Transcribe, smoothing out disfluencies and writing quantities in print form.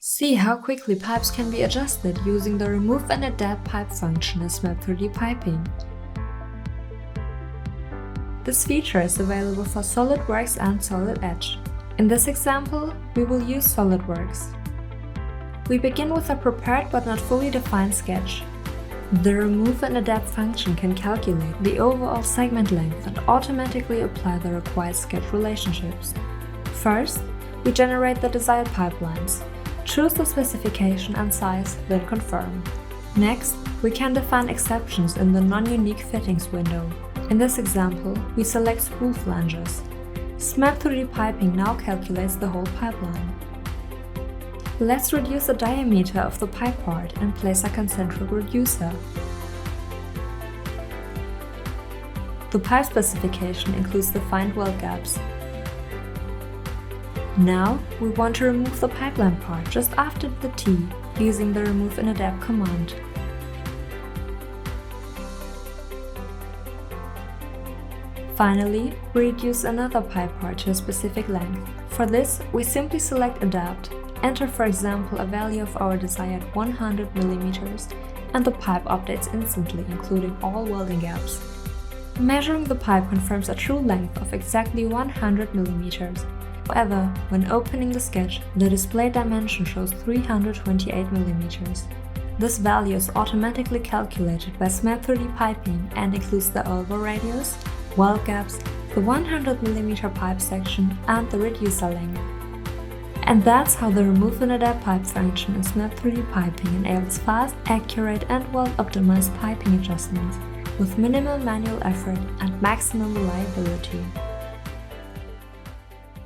See how quickly pipes can be adjusted using the Remove and Adapt Pipe function in Smap3D Piping. This feature is available for SOLIDWORKS and Solid Edge. In this example, we will use SOLIDWORKS. We begin with a prepared but not fully defined sketch. The Remove and Adapt function can calculate the overall segment length and automatically apply the required sketch relationships. First, we generate the desired pipelines. Choose the specification and size, then confirm. Next, we can define exceptions in the non-unique fittings window. In this example, we select spool flanges. Smap3D Piping now calculates the whole pipeline. Let's reduce the diameter of the pipe part and place a concentric reducer. The pipe specification includes defined weld gaps. Now, we want to remove the pipeline part just after the T using the Remove and Adapt command. Finally, we reduce another pipe part to a specific length. For this, we simply select Adapt, enter for example a value of our desired 100 mm, and the pipe updates instantly, including all welding gaps. Measuring the pipe confirms a true length of exactly 100 mm. However, when opening the sketch, the display dimension shows 328 mm. This value is automatically calculated by Smap3D Piping and includes the elbow radius, weld gaps, the 100 mm pipe section, and the reducer length. And that's how the Remove and Adapt Pipe function in Smap3D Piping enables fast, accurate, and well-optimized piping adjustments with minimal manual effort and maximum reliability.